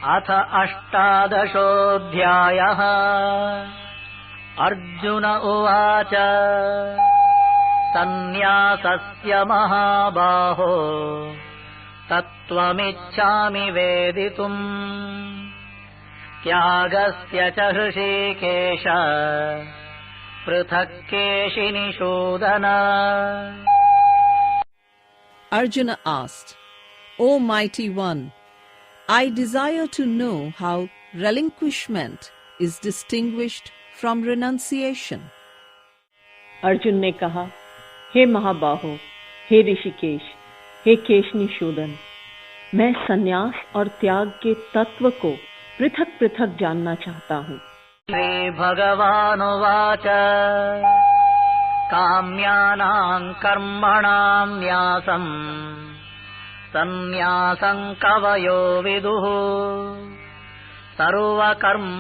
अथ अष्टादशोऽध्यायः। अर्जुन उवाच सन्न्यासस्य महाबाहो तत्त्वमिच्छामि वेदितुम् त्यागस्य च हृषीकेश पृथक् केशिनिषूदन। Arjuna asked, O mighty one, I desire to know how relinquishment is distinguished from renunciation. Arjuna ने कहा, हे महाबाहो, हे ऋषिकेश, हे केशनिशूदन, मैं संन्यास और त्याग के तत्व को पृथक पृथक जानना चाहता हूँ। श्री भगवानुवाच काम्यानां कर्मणां न्यासम् सन्न्यासं कवयो विदुः सर्वकर्मफलत्यागम्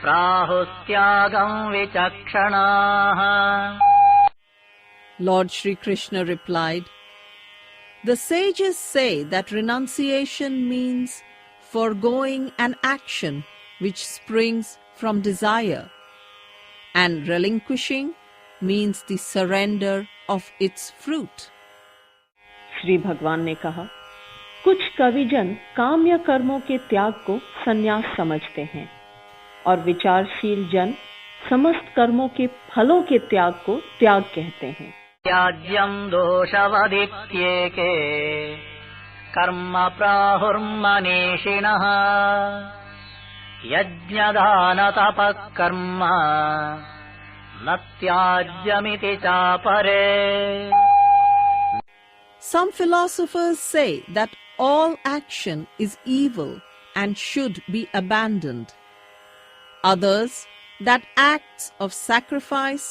प्राहुस्त्यागं विचक्षणाः। Lord Shri Krishna replied, The sages say that renunciation means foregoing an action which springs from desire, and relinquishing means the surrender of its fruit. Shri भगवान ने कहा, कुछ कविजन काम्य कर्मों के त्याग को संन्यास समझते हैं और विचारशील जन समस्त कर्मों के फलों के त्याग को त्याग कहते हैं। त्याज्यं दोषवदित्येके कर्म प्राहुर्मनीषिणः यज्ञदानतपः कर्म न त्याज्यमिति चापरे। Some philosophers say that all action is evil and should be abandoned. Others, that acts of sacrifice,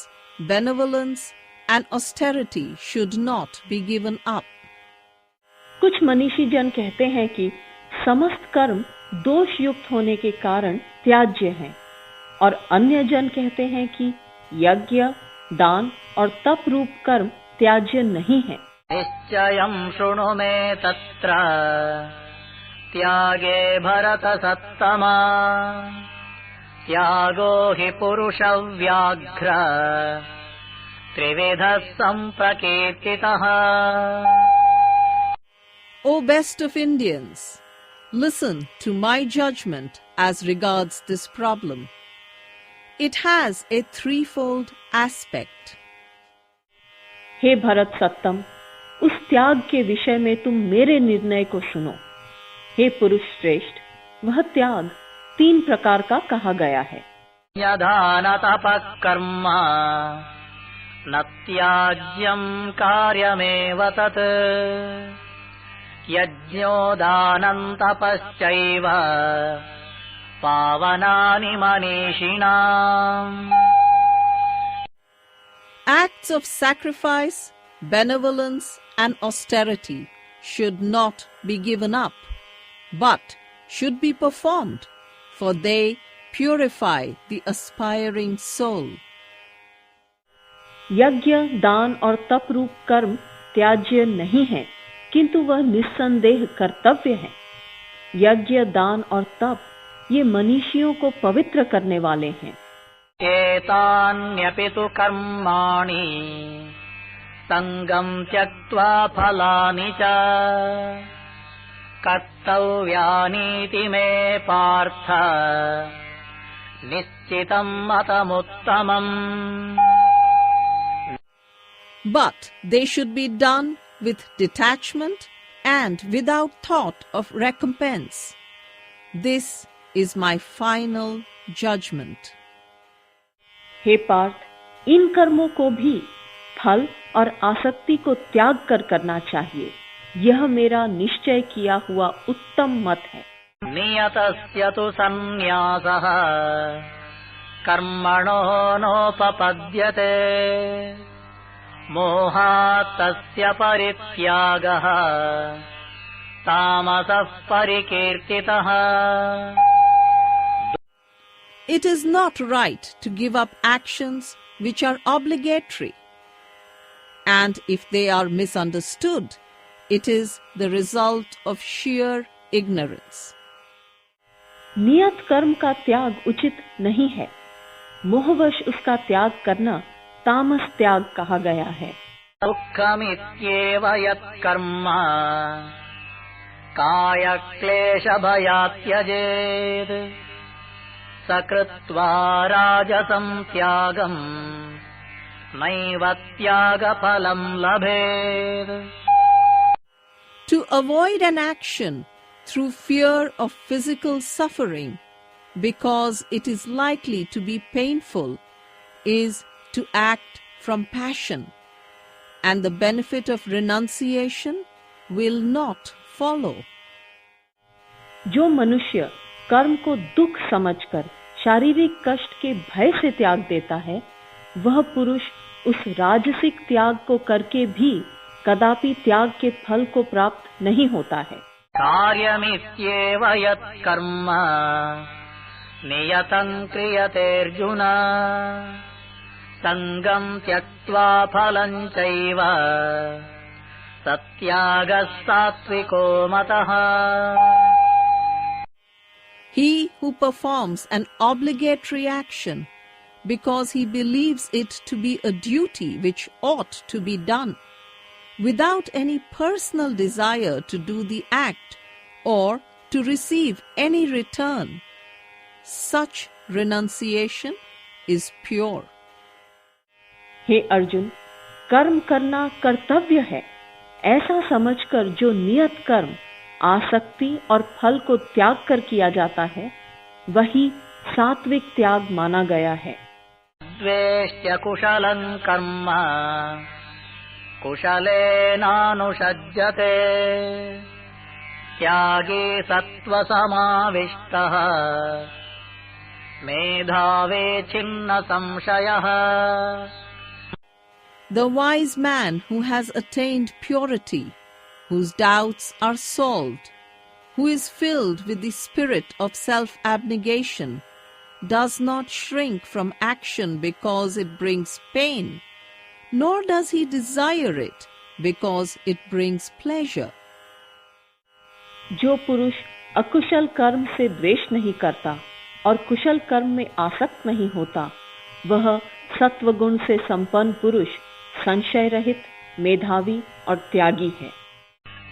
benevolence, and austerity should not be given up. कुछ मनीषी जन कहते हैं कि समस्त कर्म दोष युक्त होने के कारण त्याज्य हैं, और अन्य जन कहते हैं कि यज्ञ, दान और तप रूप कर्म त्याज्य नहीं है। निश्चयं शृणु मे तत्र त्यागे भरत सत्तमा त्यागो हि पुरुषव्याघ्र त्रिविधः सम्प्रकीर्तितः। O best of Indians, listen to my judgment as regards this problem. It has a threefold aspect. हे भरत सत्तम, उस त्याग के विषय में तुम मेरे निर्णय को सुनो। हे पुरुष श्रेष्ठ, वह त्याग 3 प्रकार का कहा गया है। यदानतपः कर्म न त्याज्यं कार्यमेव तत् यज्ञोदानं तपश्चैव पावनानि मनीषिणाम्। Acts of sacrifice, benevolence, and austerity should not be given up, but should be performed, for they purify the aspiring soul. यज्ञ, दान और तप रूप कर्म त्याज्य नहीं है, किंतु वह निस्संदेह कर्तव्य है। यज्ञ, दान और तप ये मनीषियों को पवित्र करने वाले हैं। एतान्यपि तु कर्माणि संगं त्यक्त्वा फलानि च कर्तव्यानीति मे पार्थ निश्चितं मतमुत्तमम्। But they should be done with detachment and without thought of recompense. This is my final judgment. हे पार्थ, इन कर्मों को भी फल और आसक्ति को त्याग कर करना चाहिए। यह मेरा निश्चय किया हुआ उत्तम मत है। नियतस्य तु सन्न्यासः कर्मणो नोपपद्यते मोहात् तस्य परित्यागः तामसः परिकीर्तितः। It is not right to give up actions which are obligatory, and if they are misunderstood, It is the result of sheer ignorance. नियत कर्म का त्याग उचित नहीं है। मोहवश उसका त्याग करना तामस त्याग कहा गया है। दुःखमित्येव यत्कर्म कायक्लेशभयात् त्यजेत् सकृत्वा राजसं त्यागम् नैव त्यागफलं लभेत्। To avoid an action through fear of physical suffering because it is likely to be painful is to act from passion, and the benefit of renunciation will not follow. जो मनुष्य कर्म को दुख समझकर शारीरिक कष्ट के भय से त्याग देता है, वह पुरुष उस राजसिक त्याग को करके भी कदापि त्याग के फल को प्राप्त नहीं होता है। कार्यमित्येव यत्कर्म नियतं क्रियतेऽर्जुन संगं त्यक्त्वा फलं चैव सत्यागः सात्विको मतः। He who performs an obligatory action because he believes it to be a duty which ought to be done, without any personal desire to do the act or to receive any return, such renunciation is pure. हे अर्जुन, कर्म करना कर्तव्य है ऐसा समझकर जो नियत कर्म आसक्ति और फल को त्याग कर किया जाता है, वही सात्विक त्याग माना गया है। द्वेष्ट्य कुशलं कर्म कुशलेनानुषज्यते त्यागी सत्त्वसमाविष्टः मेधावी छिन्न संशयः। The wise man who has attained purity, whose doubts are solved, who is filled with the spirit of self-abnegation, does not shrink from action because it brings pain, nor does he desire it because it brings pleasure. जो पुरुष अकुशल कर्म से द्वेष नहीं करता और कुशल कर्म में आसक्त नहीं होता, वह सत्वगुण से संपन्न पुरुष संशय रहित, मेधावी और त्यागी है।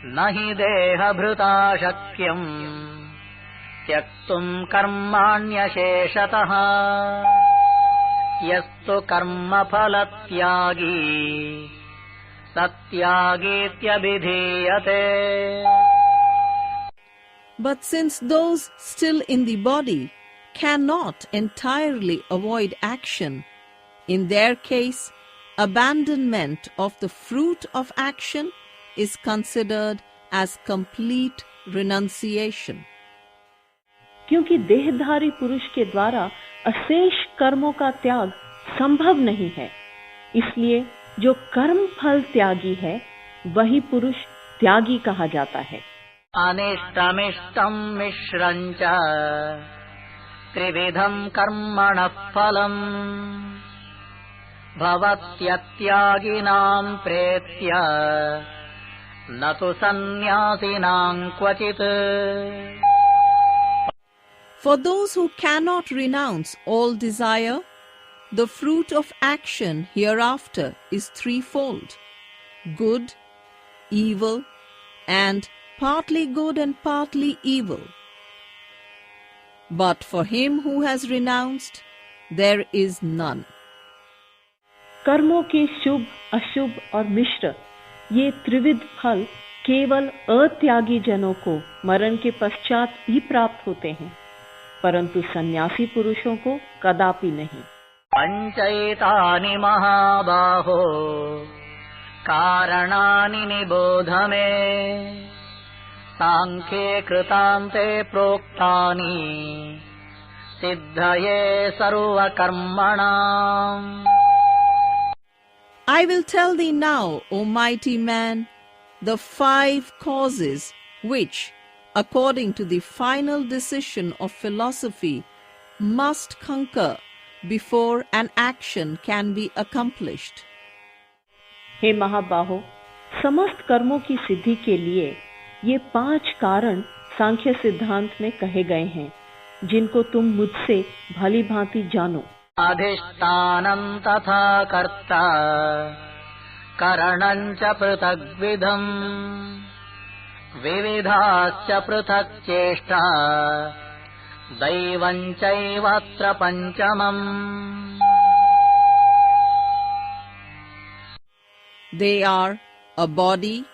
न हि देहभृता शक्यम् त्यक्तुम् कर्माण्यशेषतः यस्तु कर्मफलत्यागी सत्यागीत्यभिधीयते। But since those still in the body cannot entirely avoid action, in their case, abandonment of the fruit of action is considered as complete renunciation. क्योंकि देहधारी पुरुष के द्वारा अशेष कर्मों का त्याग संभव नहीं है, इसलिए जो कर्म फल त्यागी है, वही पुरुष त्यागी कहा जाता है। अनिष्टमिष्टं मिश्रं च त्रिविधं कर्मणः फलम् भवत्यत्यागिनां प्रेत्य न तु सन्न्यासिनां क्वचित्। For those who cannot renounce all desire, the fruit of action hereafter is threefold: good, evil, and partly good and partly evil. But for him who has renounced, there is none. कर्मों के शुभ, अशुभ और मिश्र ये त्रिविध फल केवल अत्यागी जनों को मरण के पश्चात ही प्राप्त होते हैं, परंतु सन्यासी पुरुषों को कदापि नहीं। पंचैतानि महाबाहो कारणानि निबोध मे सांख्ये कृतान्ते प्रोक्तानि सिद्धये सर्वकर्मणाम्। I will tell thee now, O mighty man, the 5 causes which, according to the final decision of philosophy, must conquer before an action can be accomplished. हे महाबाहो, समस्त कर्मों की सिद्धि के लिए ये 5 कारण सांख्य सिद्धांत में कहे गए हैं, जिनको तुम मुझसे भली भांति जानो। अधिष्ठानं तथा कर्ता करणं च पृथग्विधम् विविधाश्च पृथक् चेष्टा दैवं चैवत्र पंचमम्। They are a body,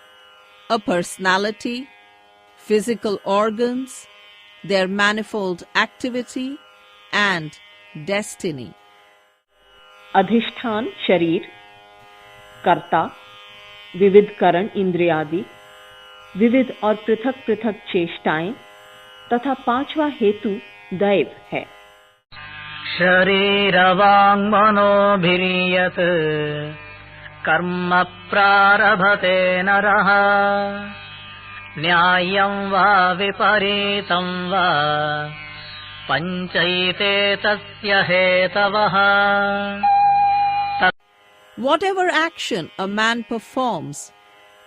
a personality, physical organs, their manifold activity, and destiny. अधिष्ठान शरीर, कर्ता, विविध करण इंद्रियादि, विविध और पृथक पृथक चेष्टाएं तथा 5वां हेतु दैव है। शरीरवाङ् मनोभिर्यत् कर्म प्रारभते नरः न्याय्यं वा विपरीतं वा पञ्चैते तस्य हेतवः। Whatever action a man performs,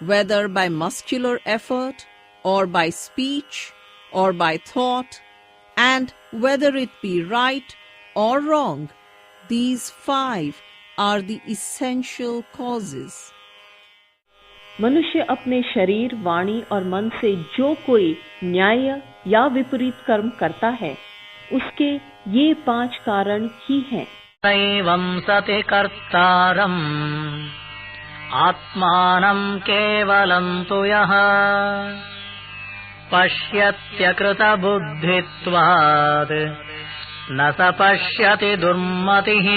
whether by muscular effort or by speech or by thought, and whether it be right or wrong, these 5 are the essential causes. मनुष्य अपने शरीर, वाणी और मन से जो कोई न्याय या विपरीत कर्म करता है, उसके ये 5 कारण ही हैं। दैवं सति कर्तारम् आत्मानं केवलं तु यः पश्यत्यकृतबुद्धित्वात् न स पश्यति दुर्मतिः।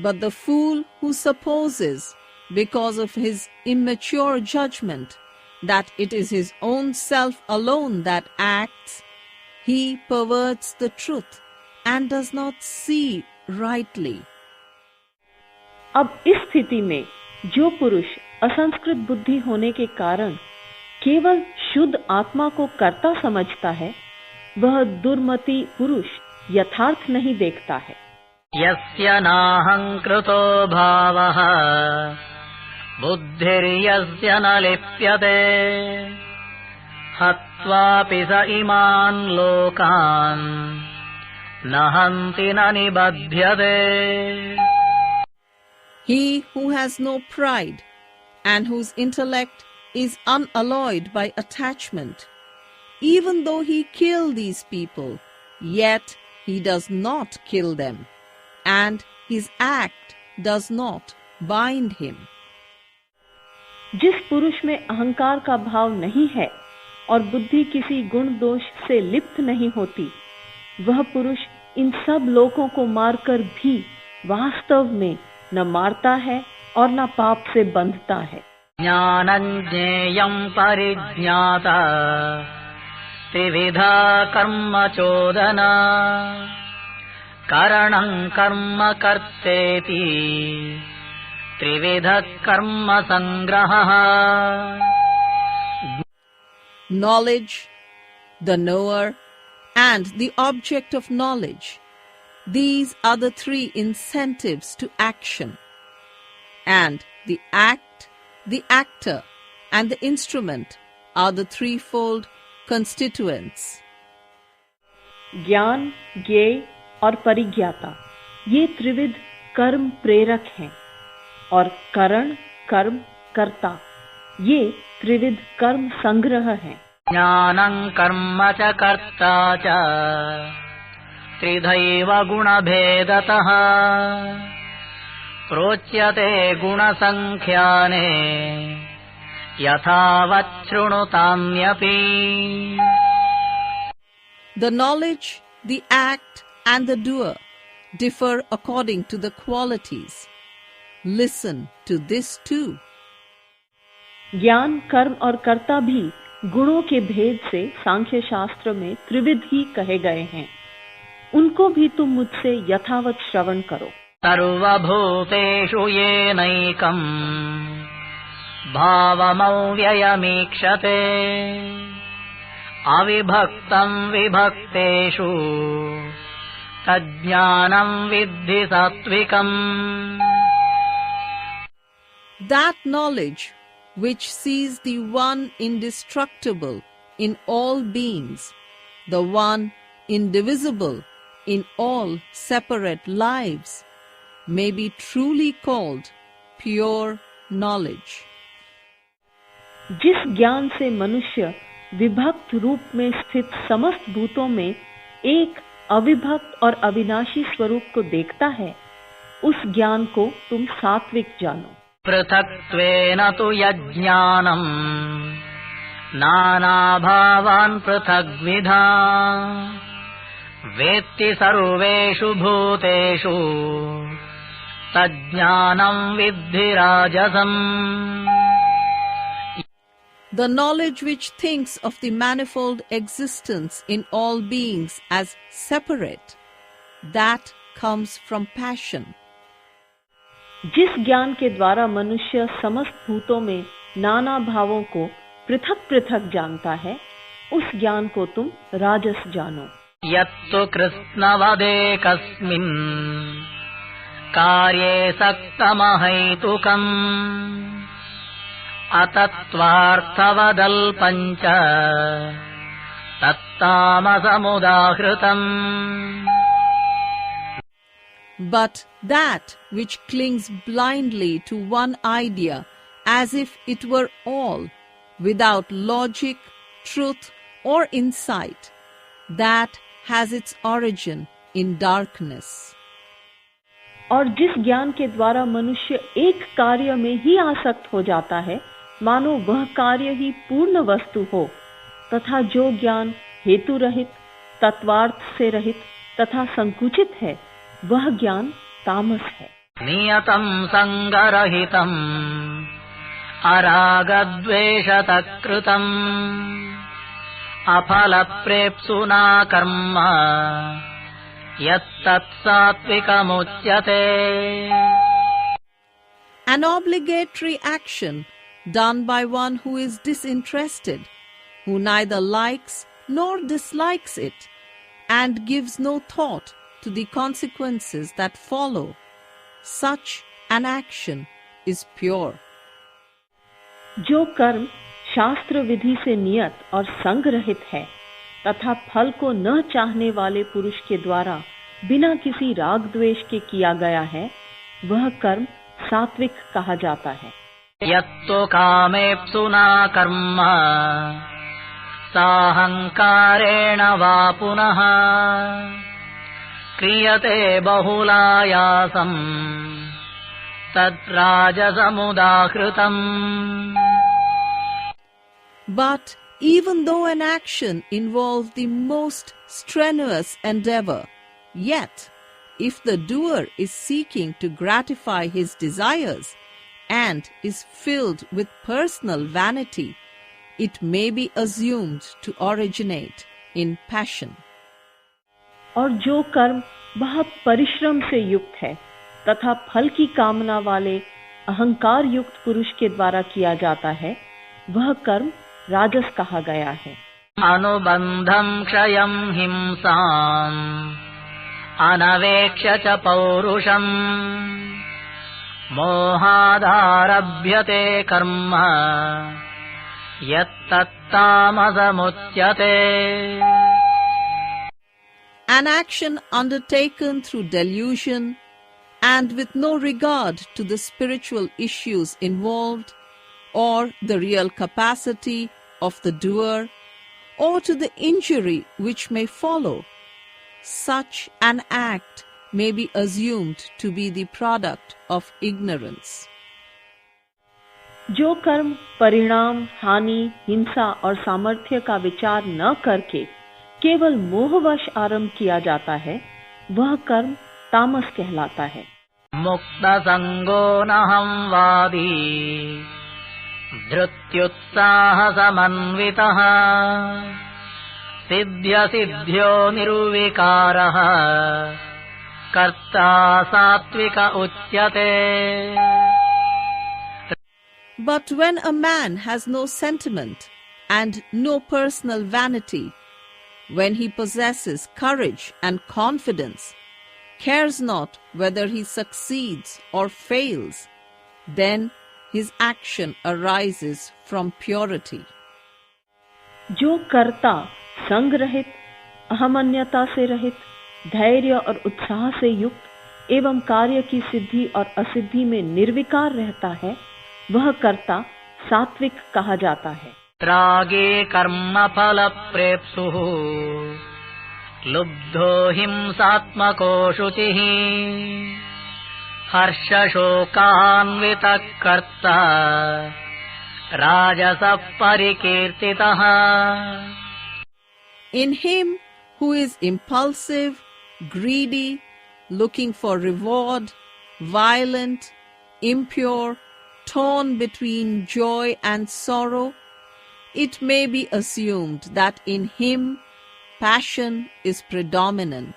But the fool who supposes, because of his immature judgment, that it is his own self alone that acts, he perverts the truth and does not see rightly. अब इस स्थिति में जो पुरुष असंस्कृत बुद्धि होने के कारण केवल शुद्ध आत्मा को कर्ता समझता है, वह दुर्मति पुरुष यथार्थ नहीं देखता है। यस्य नाहंकृतो भावः बुद्धिर्यस्य न लिप्यते हत्वापि स इमान् लोकान् न हन्ति न निबध्यते। He who has no pride and whose intellect is unalloyed by attachment, even though he kill these people, yet he does not kill them, and his act does not bind him. जिस पुरुष में अहंकार का भाव नहीं है और बुद्धि किसी गुण दोष से लिप्त नहीं होती, वह पुरुष इन सब लोगों को मारकर भी वास्तव में न मारता है और न पाप से बंधता है। ज्ञानं ज्ञेयं परिज्ञाता त्रिविधा कर्म चोदना करणं कर्म कर्तेति त्रिविधः कर्म संग्रहः। Knowledge, the knower, and the object of knowledge. These are the 3 incentives to action. And the act, the actor, and the instrument are the 3-fold constituents. ज्ञान, ज्ञेय और परिज्ञाता ये त्रिविध कर्म प्रेरक हैं, और करण, कर्म, कर्ता ये त्रिविध कर्म संग्रह हैं। ज्ञानं कर्म च कर्ता च त्रिधैव गुणभेदतः प्रोच्यते गुणसंख्याने यथावत् शृणुताम्यपि। The knowledge, the act, and the doer differ according to the qualities. Listen to this too. ज्ञान, कर्म और कर्ता भी गुणों के भेद से सांख्य शास्त्र में त्रिविध ही कहे गए हैं। उनको भी तुम मुझसे यथावत श्रवण करो। सर्वभूतेषु येनैकम् भावमव्ययमीक्षते अविभक्तं विभक्तेषु तज्ज्ञानं विद्धि सात्विकम्। That knowledge which sees the one indestructible in all beings, the one indivisible in all separate lives, may be truly called pure knowledge. जिस ज्ञान से मनुष्य विभक्त रूप में स्थित समस्त भूतों में एक अविभक्त और अविनाशी स्वरूप को देखता है, उस ज्ञान को तुम सात्विक जानो। पृथक्त्वेन तु यज्ञानम् नानाभावान् पृथग्विधा वेत्ति सर्वेषु भूतेषु तज्ज्ञानं विद्धि राजसम्। The knowledge which thinks of the manifold existence in all beings as separate, that comes from passion. जिस ज्ञान के द्वारा मनुष्य समस्त भूतों में नाना भावों को पृथक पृथक जानता है, उस ज्ञान को तुम राजस जानो। यत्तु कृत्स्नवदेकस्मिन् कार्ये सक्तमहैतुकम् अतत्त्वार्थवदल्पञ्च तत्तामसमुदाहृतम्। But that which clings blindly to one idea as if it were all, without logic, truth or insight, that has its origin in darkness. और जिस ज्ञान के द्वारा मनुष्य एक कार्य में ही आसक्त हो जाता है, मानो वह कार्य ही पूर्ण वस्तु हो, तथा जो ज्ञान हेतु रहित, तत्वार्थ से रहित तथा संकुचित है, वह ज्ञान तामस है। नियतं संगरहितम् अरागद्वेषतः कृतम् अफलप्रेप्सुना कर्म यत्तत् सात्विकमुच्यते। An obligatory action done by one who is disinterested, who neither likes nor dislikes it, and gives no thought to the consequences that follow, such an action is pure. जो कर्म शास्त्र विधि से नियत और संग रहित है तथा फल को न चाहने वाले पुरुष के द्वारा बिना किसी राग द्वेष के किया गया है, वह कर्म सात्विक कहा जाता है। यत्तु कामेप्सुना कर्म साहंकारेण वा पुनः क्रियते बहुलायासम् तद्राजसमुदाहृतम्। But even though an action involves the most strenuous endeavor, yet if the doer is seeking to gratify his desires and is filled with personal vanity, it may be assumed to originate in passion. और जो कर्म बहुत परिश्रम से युक्त है तथा फल की कामना वाले अहंकार युक्त पुरुष के द्वारा किया जाता है, वह कर्म राजस कहा गया है। अनुबंधं क्षयं हिंसाम् अनवेक्ष्य च पौरुषम् मोहादारभ्यते कर्म यत्तत्तामसमुच्यते। An action undertaken through delusion and with no regard to the spiritual issues involved, or the real capacity of the doer, or to the injury which may follow, such an act may be assumed to be the product of ignorance. जो कर्म परिणाम, हानि, हिंसा और सामर्थ्य का विचार न करके केवल मोहवश आरंभ किया जाता है, वह कर्म तामस कहलाता है। मुक्त संगो नहं वादी धृत्युत्साह समन्वितः सिद्ध्य सिद्ध्यो निर्विकारः कर्ता सात्विक उच्यते। But when a man has no sentiment and no personal vanity, when he possesses courage and confidence, cares not whether he succeeds or fails, then his action arises from purity. जो कर्ता संग रहित, अहमन्यता से रहित, धैर्य और उत्साह से युक्त एवं कार्य की सिद्धि और असिद्धि में निर्विकार रहता है, वह कर्ता सात्विक कहा जाता है। रागे कर्म फल प्रेप्सुः लुब्धो हिंसात्मको शुचिः हर्ष शोकान्वितः कर्ता राजसः परिकीर्तितः। In him who is impulsive, greedy, looking for reward, violent, impure, torn between joy and sorrow, it may be assumed that in him passion is predominant.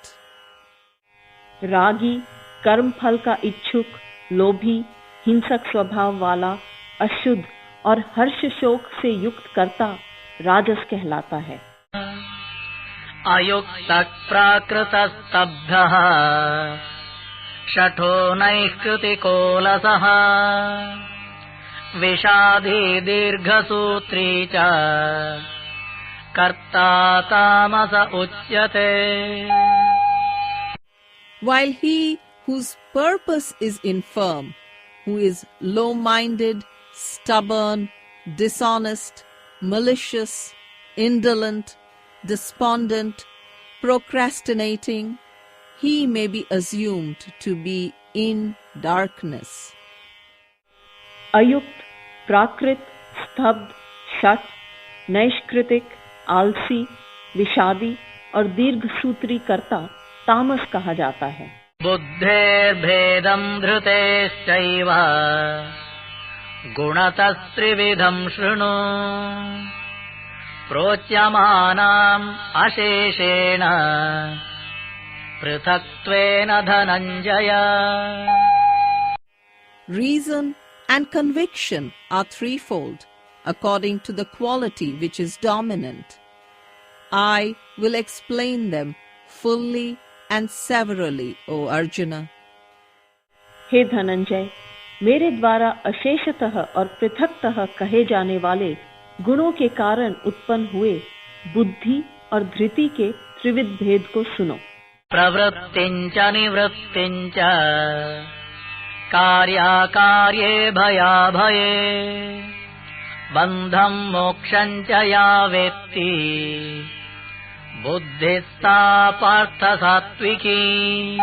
रागी, कर्म फल का इच्छुक, लोभी, हिंसक स्वभाव वाला, अशुद्ध और हर्ष शोक से युक्त कर्ता राजस कहलाता है। अयुक्तः प्राकृतस्तब्धः शठो नैष्कृतिको लसः विषादी दीर्घसूत्री च कर्ता तामस उच्यते। While he whose purpose is infirm, who is low-minded, stubborn, dishonest, malicious, indolent, despondent, procrastinating, he may be assumed to be in darkness. अयुक्त, प्राकृत, स्तब्ध, शठ, नैष्कृतिक, आलसी, विषादी और दीर्घ सूत्री कर्ता तामस कहा जाता है। बुद्धेर्भेदं धृतेश्चैव गुणतस्त्रिविधं शृणु प्रोच्यमानाम् अशेषेण पृथक्त्वेन Dhananjaya. Reason and conviction are threefold, according to the quality which is dominant. I will explain them fully and severally, O Arjuna. हे धनंजय, मेरे द्वारा अशेषतः और पृथकतः कहे जाने वाले गुणों के कारण उत्पन्न हुए बुद्धि और धृति के त्रिविध भेद को सुनो। प्रवृत्तिञ्च निवृत्तिञ्च कार्याकार्ये भयाभये बन्धं मोक्षं च या वेत्ति बुद्धिः सा पार्थ सात्विकी।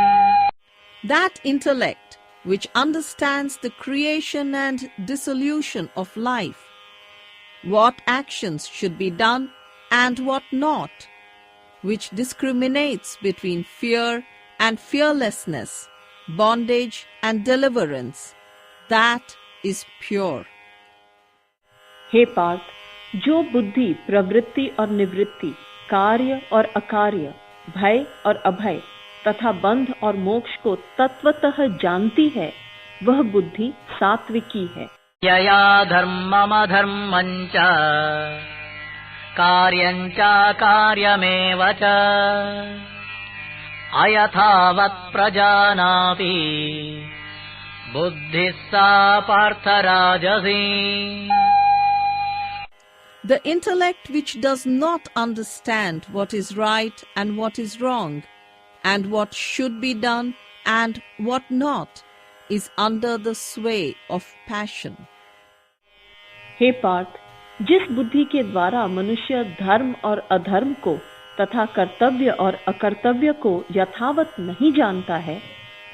That intellect which understands the creation and dissolution of life, what actions should be done and what not, which discriminates between fear and fearlessness, bondage and deliverance, that is pure. हे पार्थ, जो बुद्धि प्रवृत्ति और निवृत्ति, कार्य और अकार्य, भय और अभय तथा बंध और मोक्ष को तत्वतः जानती है, वह बुद्धि सात्विकी है। यया धर्ममधर्मं च कार्यं च कार्यमेव च अयथावत् प्रजानाति बुद्धिः सा पार्थ राजसी। The intellect which does not understand what is right and what is wrong, and what should be done and what not, is under the sway of passion. हे पार्थ, जिस बुद्धि के द्वारा मनुष्य धर्म और अधर्म को तथा कर्तव्य और अकर्तव्य को यथावत नहीं जानता है,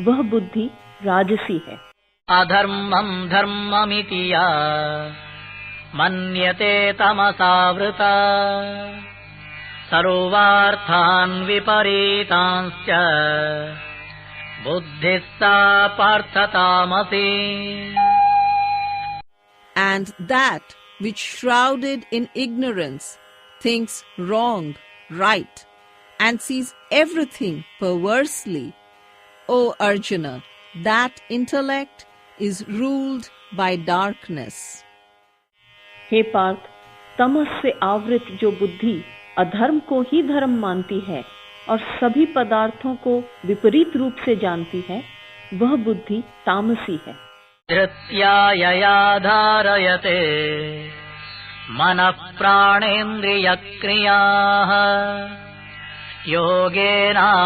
वह बुद्धि राजसी है। अधर्मं धर्ममिति या मन्यते तमसावृता सर्वार्थान् विपरीतांश्च बुद्धिः सा पार्थ तामसी। And that which shrouded in ignorance thinks wrong, right, and sees everything perversely, O Arjuna, that intellect is ruled by darkness. हे पार्थ, तमस से आवृत जो बुद्धि अधर्म को ही धर्म मानती है और सभी पदार्थों को विपरीत रूप से जानती है, वह बुद्धि तामसी है। धृत्या यया धारयते मनः प्राणेन्द्रियक्रियाः योगेनाव्यभिचारिण्या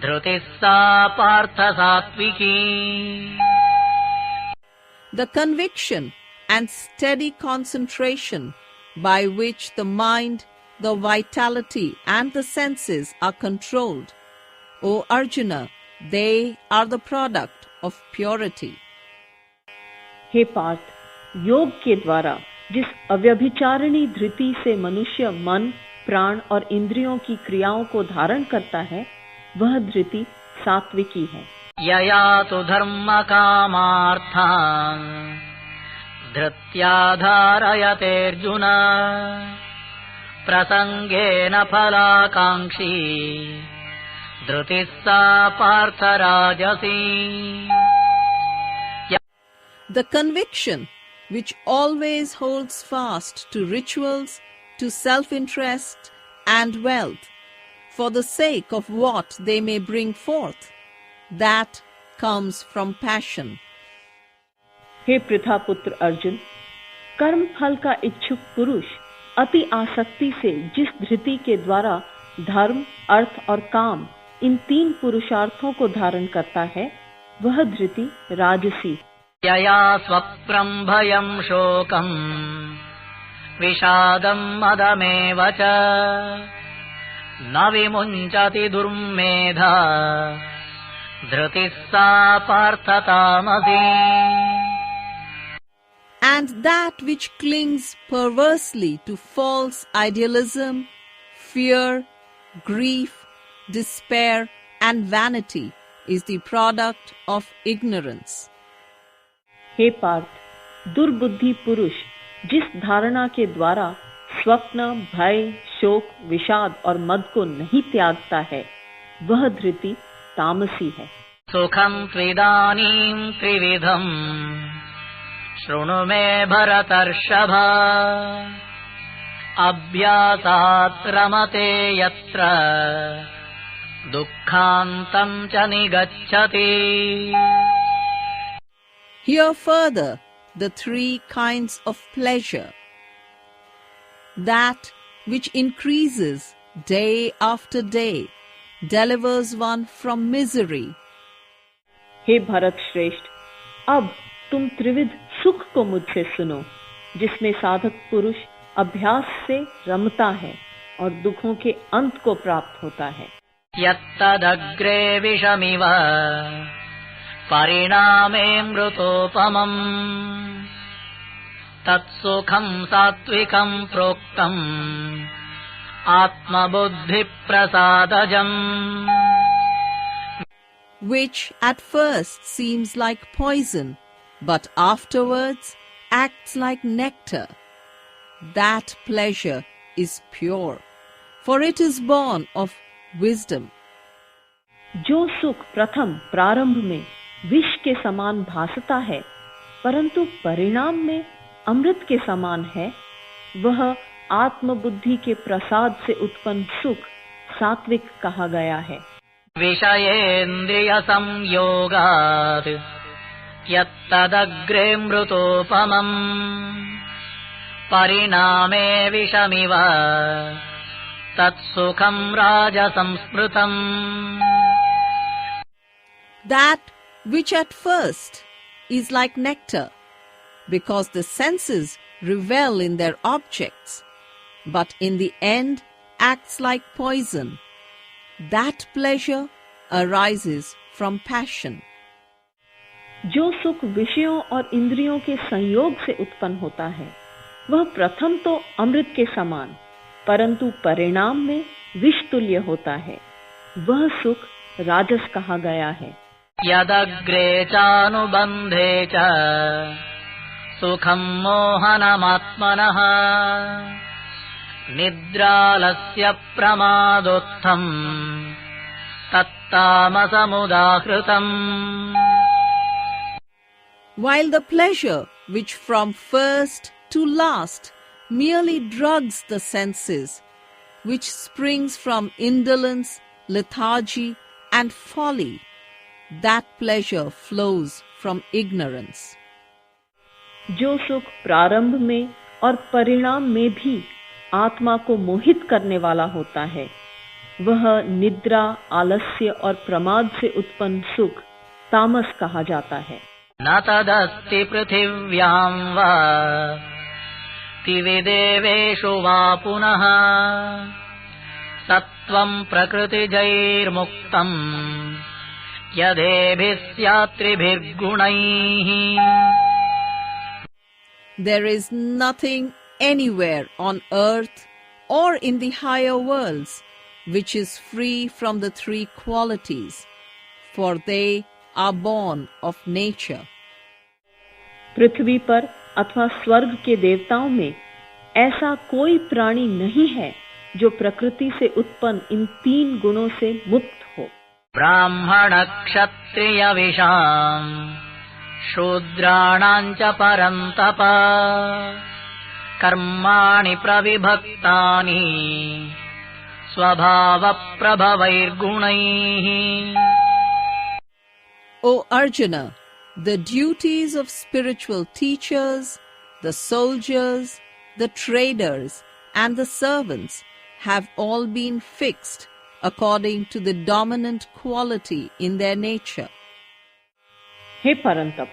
धृतिः सा पार्थ सात्विकी. The conviction and steady concentration by which the mind, the vitality and the senses are controlled, O Arjuna, they are the product of purity. हे पार्थ, योग के द्वारा जिस अव्यभिचारिणी धृति से मनुष्य मन, प्राण और इंद्रियों की क्रियाओं को धारण करता है, वह धृति सात्विकी है. यया तु धर्म कामार्थान् धृत्या धारयते अर्जुन प्रसंगेन फलाकांक्षी धृतिः सा पार्थ राजसी. The conviction which always holds fast to rituals, to self-interest and wealth, for the sake of what they may bring forth, that comes from passion. हे पृथापुत्र अर्जुन, कर्म फल का इच्छुक पुरुष अति आसक्ति से जिस धृति के द्वारा धर्म, अर्थ और काम इन तीन पुरुषार्थों को धारण करता है, वह धृति राजसी. यया स्वप्रं भयं शोकं विषादं मदमेव च न विमुञ्चति दुर्मेधा धृतिः सा पार्थ तामसी. And that which clings perversely to false idealism, fear, grief, despair and vanity is the product of ignorance. हे पार्थ, दुर्बुद्धि पुरुष जिस धारणा के द्वारा स्वप्न, भय, शोक, विषाद और मद को नहीं त्यागता है, वह धृति तामसी है. सुखं त्विदानीं त्रिविधं शृणु मे भरतर्षभ अभ्यासात् रमते यत्र दुःखान्तं च निगच्छति. Hear further the three kinds of pleasure. That which increases day after day delivers one from misery. हे भरत श्रेष्ठ, अब तुम त्रिविध सुख को मुझसे सुनो, जिसमें साधक पुरुष अभ्यास से रमता है और दुखों के अंत को प्राप्त होता है. यत्तदग्रे विषमिव परिणामे मृतोपमम् तत्सुखं सात्विकं प्रोक्तम् आत्मबुद्धिप्रसादजम्. Which at first seems like poison, but afterwards acts like nectar. That pleasure is pure, for it is born of wisdom. जो सुख प्रथम प्रारंभ में विष के समान भासता है, परंतु परिणाम में अमृत के समान है, वह आत्मबुद्धि के प्रसाद से उत्पन्न सुख सात्विक कहा गया है. विषयेन्द्रिय संयोगात् यत्तदग्रे मृतोपमम् परिणामे विषमिव तत्सुखं राजसंस्मृतम्. That which at first is like nectar, because the senses revel in their objects, but in the end acts like poison. That pleasure arises from passion. जो सुख विषयों और इंद्रियों के संयोग से उत्पन्न होता है, वह प्रथम तो अमृत के समान, परंतु परिणाम में विष तुल्य होता है. वह सुख राजस कहा गया है. यदग्रे चानुबन्धे च सुखं मोहनमात्मनः निद्रालस्य प्रमादोत्थं तत्तामसमुदाहृतम्. While the pleasure which from first to last merely drugs the senses, which springs from indolence, lethargy and folly, that pleasure flows from ignorance. जो सुख प्रारंभ में और परिणाम में भी आत्मा को मोहित करने वाला होता है, वह निद्रा, आलस्य और प्रमाद से उत्पन्न सुख तामस कहा जाता है। न तदस्ति पृथिव्यां वा दिविदेवेषु वा पुनः सत्त्वं प्रकृतिजैर्मुक्तम् यदेभिः स्यात्रिभिर्गुणैः। There is nothing anywhere on earth or in the higher worlds which is free from the three qualities, for they are born of nature. पृथ्वी पर अथवा स्वर्ग के देवताओं में ऐसा कोई प्राणी नहीं है जो प्रकृति से उत्पन्न इन तीन गुणों से मुक्त हो। ब्राह्मण क्षत्रिय विषाम् शूद्राणां च परन्तप कर्माणि प्रविभक्तानि स्वभाव प्रभवैर्गुणैः। O Arjuna, the duties of spiritual teachers, the soldiers, the traders, and the servants have all been fixed according to the dominant quality in their nature. हे परंतप,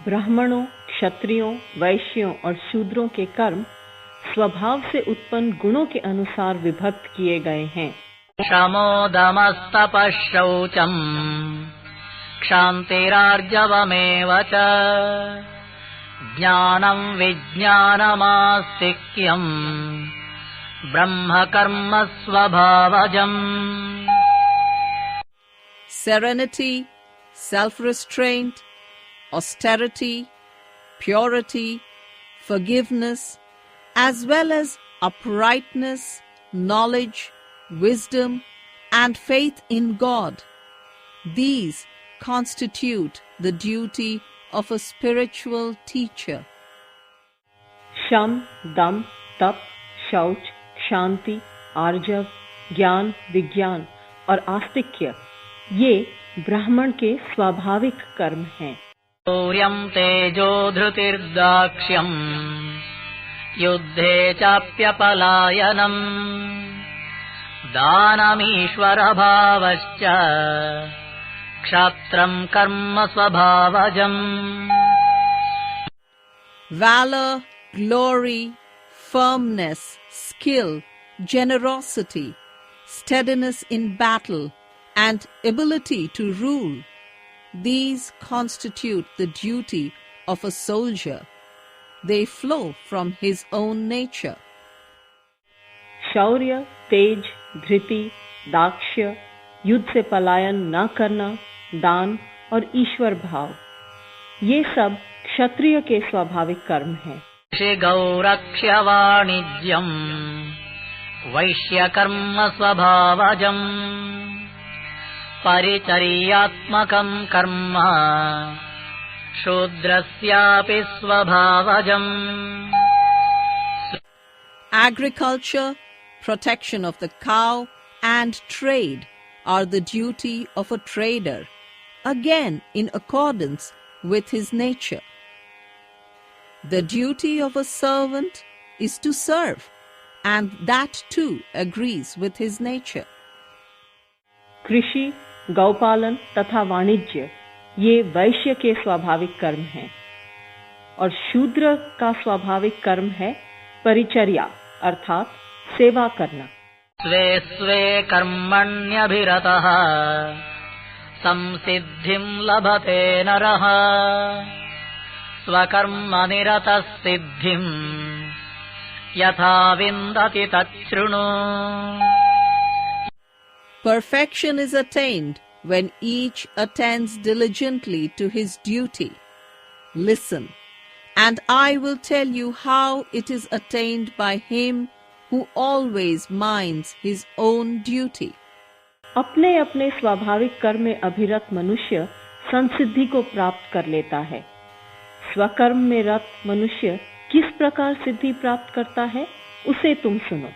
ब्राह्मणों, क्षत्रियों, वैश्यों और शूद्रों के कर्म स्वभाव से उत्पन्न गुणों के अनुसार विभक्त किए गए हैं। शमो दमस्तपः शौचम् क्षान्तिरार्जवमेव च ज्ञानं विज्ञानमास्तिक्यम् ब्रह्म कर्म स्वभावजम्। Serenity, self-restraint, austerity, purity, forgiveness, as well as uprightness, knowledge, wisdom, and faith in God. These constitute the duty of a spiritual teacher. शम, दम, तप, शौच, शांति, आर्जव, ज्ञान, विज्ञान और आस्तिक्य ये ब्राह्मण के स्वाभाविक कर्म हैं। शौर्यं तेजो धृतिर्दाक्ष्यम् युद्धे चाप्यपलायनम् दानमीश्वरभावश्च क्षात्रं कर्म स्वभावजम्। Valor, glory, firmness, skill, generosity, steadiness in battle, and ability to rule. These constitute the duty of a soldier. They flow from his own nature. शौर्य, तेज, धृति, दाक्ष्य, युद्ध से पलायन न करना, दान और ईश्वर भाव, ये सब क्षत्रिय के स्वाभाविक कर्म हैं। गौरक्ष्य वाणिज्यम् वैश्यकर्म स्वभावजम् परिचर्यात्मकं कर्म शूद्रस्यापि स्वभावजम्। Agriculture, protection of the cow, and trade are the duty of a trader, again in accordance with his nature. The duty of a servant is to serve, and that too agrees with his nature. कृषि, गौपालन तथा वाणिज्य ये वैश्य के स्वाभाविक कर्म हैं और शूद्र का स्वाभाविक कर्म है परिचर्या अर्थात सेवा करना। स्वे स्वे कर्मण्यभिरतः संसिद्धिं लभते नरः स्वकर्मनिरतः सिद्धिं यथा विन्दति तच्छृणु। Perfection is attained when each attends diligently to his duty. Listen, and I will tell you how it is attained by him who always minds his own duty. अपने अपने स्वाभाविक कर्म में अभिरत मनुष्य संसिद्धि को प्राप्त कर लेता है। स्वकर्म में रत मनुष्य किस प्रकार सिद्धि प्राप्त करता है उसे तुम सुनो।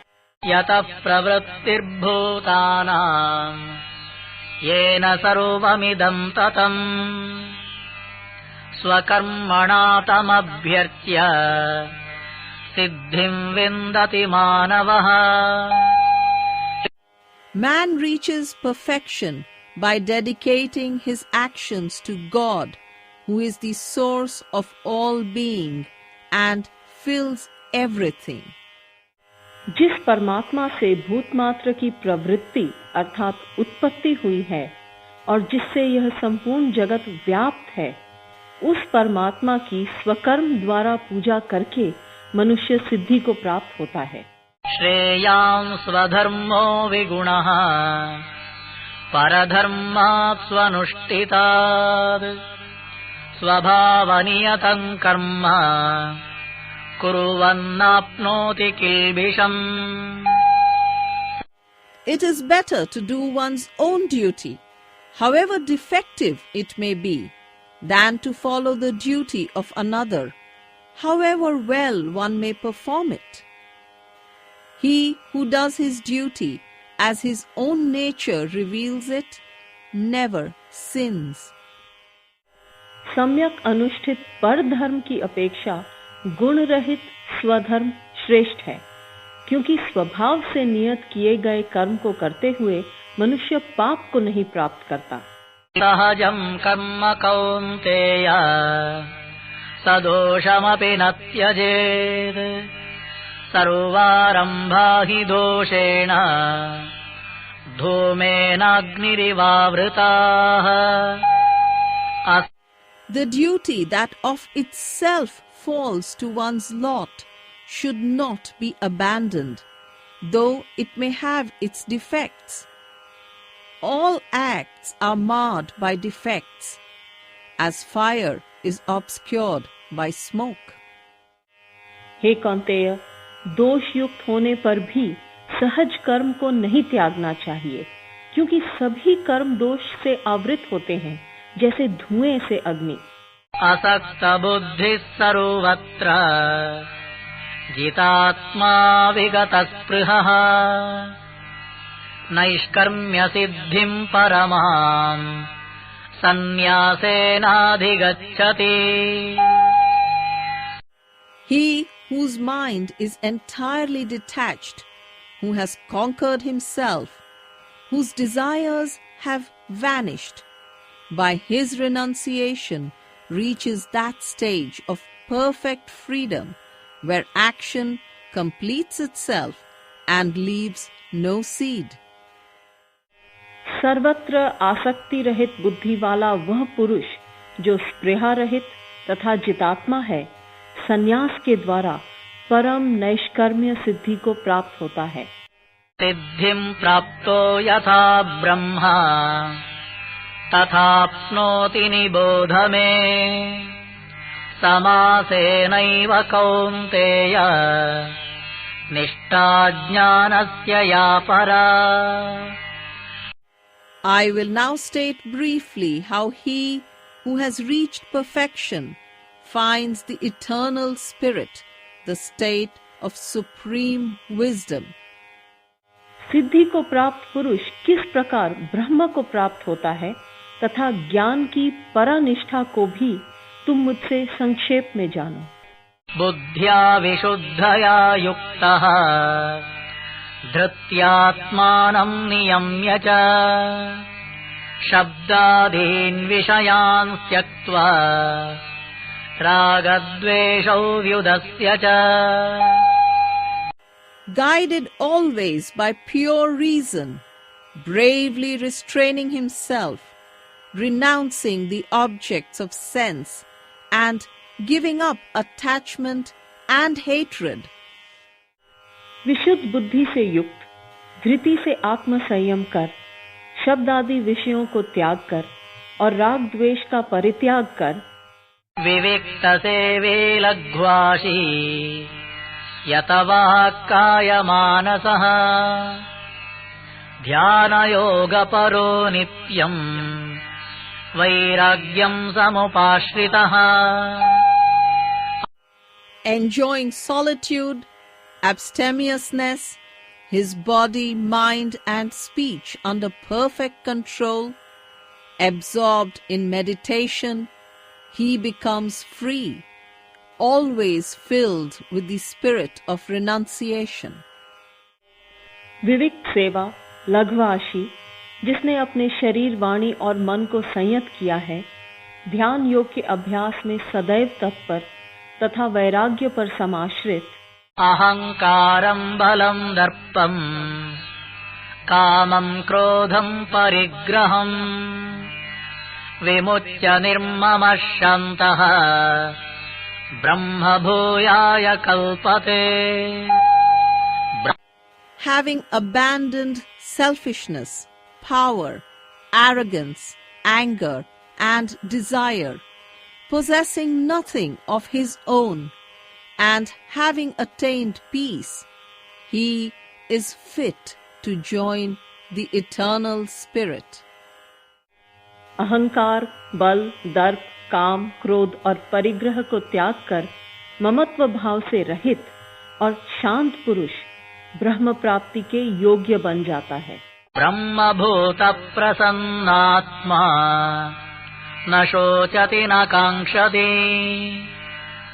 यतः प्रवृत्तिर्भूतानां येन सर्वमिदं ततम् स्वकर्मणा तमभ्यर्च्य सिद्धिं विन्दति मानवः. Man reaches perfection by dedicating his actions to God, who is the source of all being and fills everything. जिस परमात्मा से भूतमात्र की प्रवृत्ति अर्थात उत्पत्ति हुई है और जिससे यह संपूर्ण जगत व्याप्त है, उस परमात्मा की स्वकर्म द्वारा पूजा करके मनुष्य सिद्धि को प्राप्त होता है. श्रेयां स्वधर्मो विगुणः परधर्मात् स्वनुष्ठितात् स्वभावनियतं कर्म कुर्वन्नाप्नोति किल्बिषम्. It is better to do one's own duty, however defective it may be, than to follow the duty of another, however well one may perform it. He who does his duty as his own nature reveals it, never sins. सम्यक अनुष्ठित पर धर्म की अपेक्षा गुण रहित स्वधर्म श्रेष्ठ है, क्योंकि स्वभाव से नियत किए गए कर्म को करते हुए मनुष्य पाप को नहीं प्राप्त करता. सहजं कर्म कौन्तेय सदोषमपि न त्यजेत् सर्वारम्भा हि दोषेण धूमेनाग्निरिवावृताः. The duty that of itself falls to one's lot should not be abandoned, though it may have its defects. All acts are marred by defects, as fire is obscured by smoke. हे कौन्तेय, दोष युक्त होने पर भी सहज कर्म को नहीं त्यागना चाहिए, क्योंकि सभी कर्म दोष से आवृत होते हैं, जैसे धुएं से अग्नि. असक्त बुद्धिः सर्वत्र जितात्मा विगत स्पृहः नैष्कर्म्य सिद्धिं परमां संन्यासेनाधिगच्छति. He whose mind is entirely detached, who has conquered himself, whose desires have vanished, by his renunciation reaches that stage of perfect freedom where action completes itself and leaves no seed. सर्वत्र आसक्ति रहित बुद्धि वाला वह पुरुष जो स्पृहा रहित तथा जितात्मा है, संन्यास के द्वारा परम नैष्कर्म्य सिद्धि को प्राप्त होता है. सिद्धिं प्राप्तो यथा ब्रह्मा तथाप्नोति निबोध मे समासेनैव कौन्तेय निष्ठा ज्ञानस्य या परा. I will now state briefly how he who has reached perfection finds the eternal spirit, the state of supreme wisdom. सिद्धि को प्राप्त पुरुष किस प्रकार ब्रह्म को प्राप्त होता है तथा ज्ञान की परानिष्ठा को भी तुम मुझसे संक्षेप में जानो. बुद्ध्या विशुद्धया युक्तः धृत्यात्मानं नियम्य च शब्दादीन् विषयान् त्यक्त्वा रागद्वेषौ व्युदस्य च. Guided always by pure reason, bravely restraining himself, renouncing the objects of sense, and giving up attachment and hatred. विशुद्ध बुद्धि से युक्त, धृति से आत्म संयम कर, शब्द आदि विषयों को त्याग कर और राग द्वेष का परित्याग कर, विविक्त सेवे लघ्वाशी यतवाक्काय मानसः ध्यानयोगपरो नित्यं वैराग्यं समुपाश्रितः. Enjoying solitude, abstemiousness, his body, mind, and speech under perfect control, absorbed in meditation, he becomes free, always filled with the spirit of renunciation. विविक्त सेवा लघ्वाशी, जिसने अपने शरीर, वाणी और मन को संयत किया है, ध्यान योग के अभ्यास में सदैव तत्पर तथा वैराग्य पर समाश्रित, अहंकारं बलं दर्पं कामं क्रोधं परिग्रहं विमुच्य निर्ममः शान्तः ब्रह्मभूयाय कल्पते. Having abandoned selfishness, power, arrogance, anger, and desire, possessing nothing of his own, and having attained peace, he is fit to join the eternal spirit. अहंकार, बल, दर्प, काम, क्रोध और परिग्रह को त्याग कर ममत्व भाव से रहित और शांत पुरुष ब्रह्म प्राप्ति के योग्य बन जाता है. ब्रह्मभूत प्रसन्नात्मा न शोचति न काङ्क्षति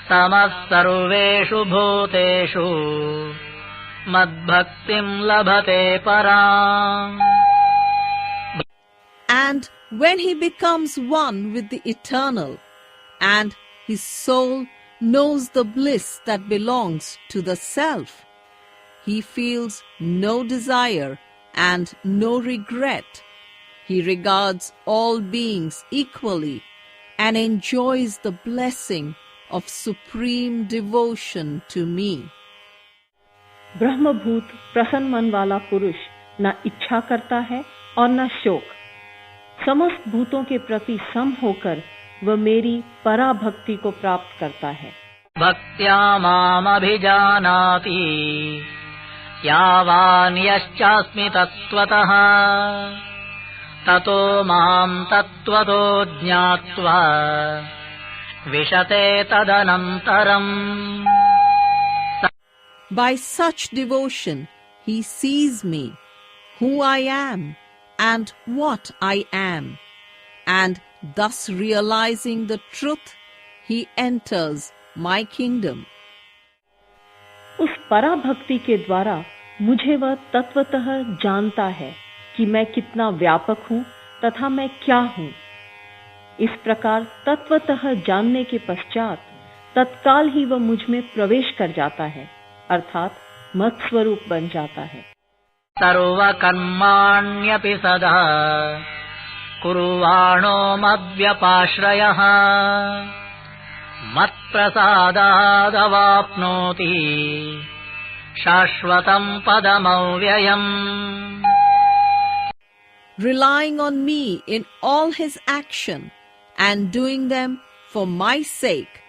समः सर्वेषु भूतेषु मद्भक्तिं लभते पराम्. And when he becomes one with the eternal, and his soul knows the bliss that belongs to the self, he feels no desire and no regret. He regards all beings equally and enjoys the blessing of supreme devotion to me. ब्रह्मभूत प्रसन्न मन वाला पुरुष न इच्छा करता है और न शोक. समस्त भूतों के प्रति सम होकर वह मेरी पराभक्ति को प्राप्त करता है. भक्त्या मामभिजानाति यावान् यश्चास्मि तत्त्वतः ततो मां तत्त्वतो ज्ञात्वा विशते तदनन्तरम्. By such devotion he sees me, who I am and what I am, and thus realizing the truth, he enters my kingdom. उस पराभक्ति के द्वारा मुझे वह तत्वतः जानता है कि मैं कितना व्यापक हूँ तथा मैं क्या हूँ. इस प्रकार तत्वतः जानने के पश्चात तत्काल ही वह मुझ में प्रवेश कर जाता है, अर्थात मत स्वरूप बन जाता है. सर्वकर्माण्यपि सदा कुर्वाणो मद्व्यपाश्रयः मत्प्रसादादवाप्नोति शाश्वतं पदमव्ययम्. Relying on me in all his action and doing them for my sake,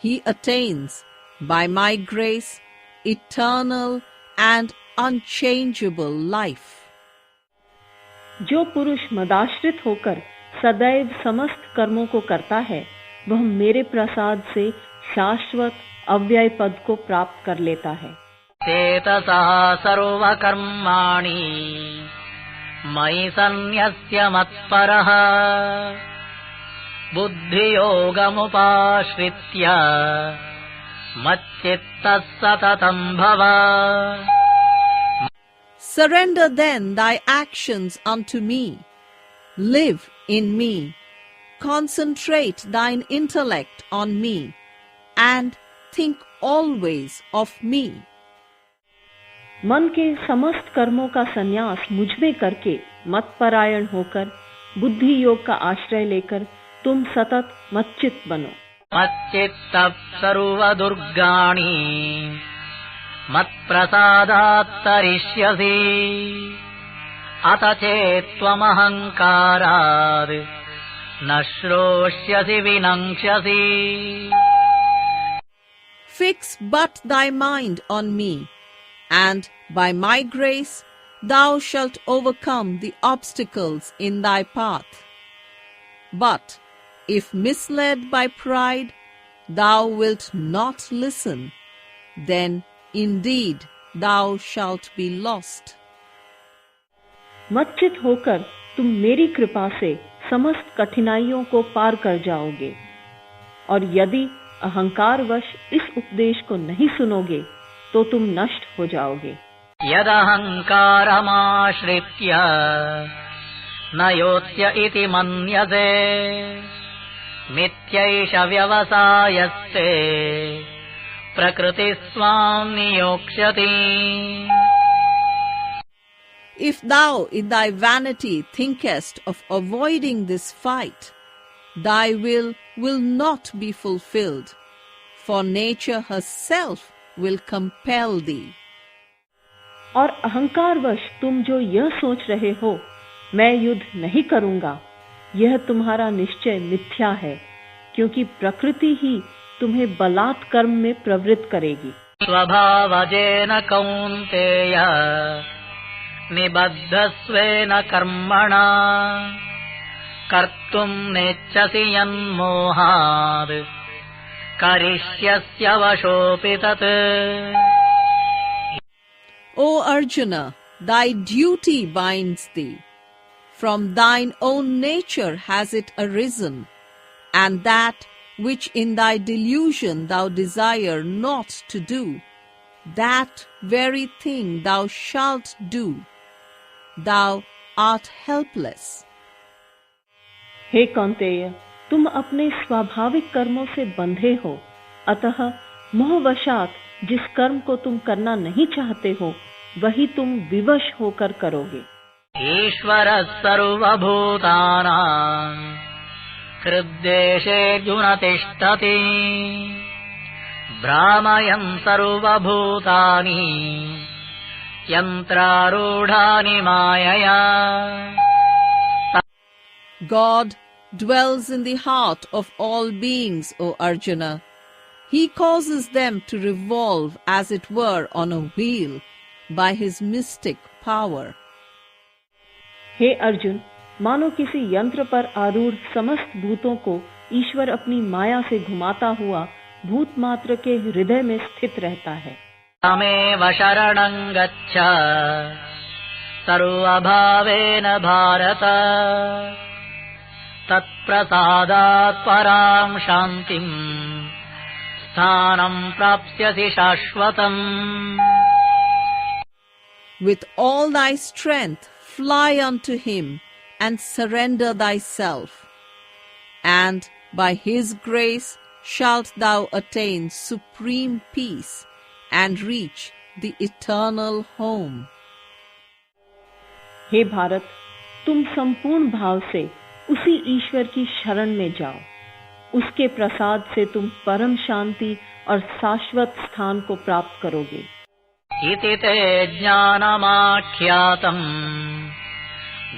he attains, by my grace, eternal and unchangeable life. जो पुरुष मदाश्रित होकर सदैव समस्त कर्मों को करता है, वह मेरे प्रसाद से शाश्वत अव्यय पद को प्राप्त कर लेता है. चेतसा सर्वकर्माणि मयि सन्न्यस्य मत्परः बुद्धियोगमुपाश्रित्य मच्चित्तः सततं भव. Surrender then thy actions unto me. Live in me. Concentrate thine intellect on me, and think always of me. मन के समस्त कर्मों का संन्यास मुझ में करके मतपरायण होकर बुद्धि योग का आश्रय लेकर तुम सतत मच्चित बनो. मच्चित्तः सर्वदुर्गाणि मत्प्रसादात् तरिष्यसि अत चेत्त्वमहङ्कारात् न श्रोष्यसि विनङ्क्ष्यसि. Fix but thy mind on me, and by my grace thou shalt overcome the obstacles in thy path. But if misled by pride thou wilt not listen, then indeed thou shalt be lost. मच्चित होकर तुम मेरी कृपा से समस्त कठिनाइयों को पार कर जाओगे, और यदि अहंकारवश इस उपदेश को नहीं सुनोगे तो तुम नष्ट हो जाओगे। यदहंकारमाश्रित्य न योत्स्य इति मन्यसे मिथ्यैष व्यवसायस्ते प्रकृति स्वां नियोक्ष्यति। If thou in thy vanity thinkest of avoiding this fight, thy will not be fulfilled, for nature herself will compel thee. और अहंकारवश तुम जो यह सोच रहे हो मैं युद्ध नहीं करूंगा, यह तुम्हारा निश्चय मिथ्या है, क्योंकि प्रकृति ही तुम्हें बलात् कर्म में प्रवृत्त करेगी। स्वभावजेन कौन्तेय निबद्धस्वेन कर्मणा कर्तुं नेच्छसि यन्मोहाद् करिष्यस्य वशोऽपि तत्। O Arjuna, thy duty binds thee. From thine own nature has it arisen, and that which in thy delusion thou desire not to do, that very thing thou shalt do. Thou art helpless. हे कौन्तेय, तुम अपने स्वाभाविक कर्मों से बंधे हो, अतः मोहवशात जिस कर्म को तुम करना नहीं चाहते हो वही तुम विवश होकर करोगे। ईश्वरः सर्वभूतानां हृद्देशेऽर्जुन तिष्ठति भ्रामयन् सर्वभूतानि यन्त्रारूढानि मायया। God dwells in the heart of all beings, O Arjuna. He causes them to revolve as it were on a wheel by his mystic power. हे अर्जुन, मानो किसी यंत्र पर आरूढ़ समस्त भूतों को ईश्वर अपनी माया से घुमाता हुआ भूत मात्र के हृदय में स्थित रहता है। तमेव शरणं गच्छ सर्वभावेन भारत तत्प्रसादात् परां शान्तिं स्थानं प्राप्स्यसि शाश्वतम्। With all thy strength fly unto him and surrender thyself, and by his grace shalt thou attain supreme peace and reach the eternal home. हे भारत, तुम संपूर्ण भाव से उसी ईश्वर की शरण में जाओ, उसके प्रसाद से तुम परम शांति और शाश्वत स्थान को प्राप्त करोगे। इति ते ज्ञानमाख्यातम्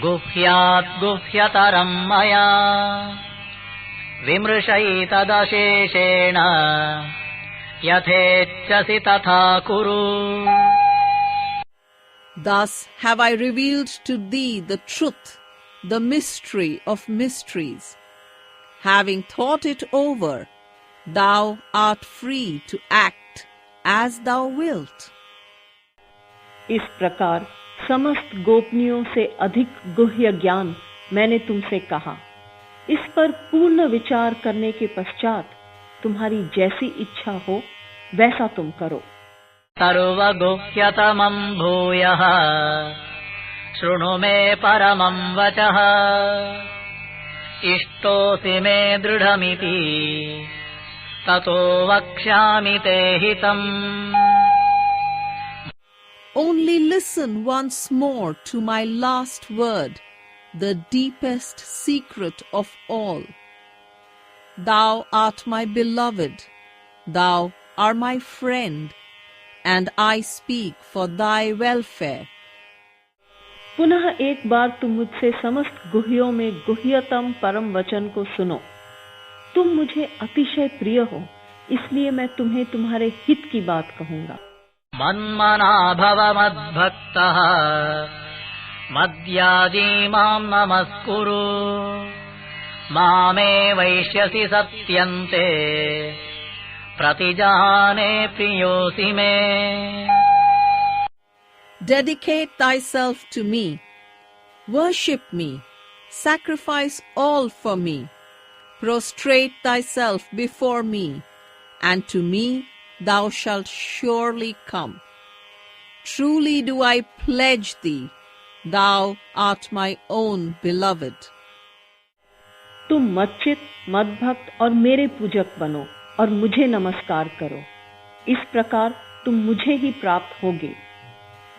गुह्यात् गुह्यतरम् मया विमृशैतदशेषेण यथेच्छसि तथा कुरु। Thus have I revealed to thee the truth, the mystery of mysteries. Having thought it over, thou art free to act as thou wilt. इस प्रकार समस्त गोपनीयों से अधिक गुह्य ज्ञान मैंने तुमसे कहा। इस पर पूर्ण विचार करने के पश्चात तुम्हारी जैसी इच्छा हो वैसा तुम करो। सर्वगुह्यतमं भूयः शृणु मे परमं वचः इष्टोऽसि मे दृढमिति ततो वक्ष्यामि ते हितम्। Only listen once more to my last word, the deepest secret of all. Thou art my beloved, thou art my friend, and I speak for thy welfare. पुनः एक बार तुम मुझसे समस्त गुह्यों में गुह्यतम परम वचन को सुनो। तुम मुझे अतिशय प्रिय हो, इसलिए मैं तुम्हें तुम्हारे हित की बात कहूँगा। मन्मना भव मद्भक्तः मद्याजी मां नमस्कुरु मामे वैष्यसि सत्यन्ते प्रतिजाने प्रियोऽसि मे। Dedicate thyself to me. Worship me. Sacrifice all for me. Prostrate thyself before me, and to me thou shalt surely come. Truly do I pledge thee, thou art my own beloved. तुम मच्चित, मद्भक्त और मेरे पूजक बनो और मुझे नमस्कार करो। इस प्रकार तुम मुझे ही प्राप्त होगे।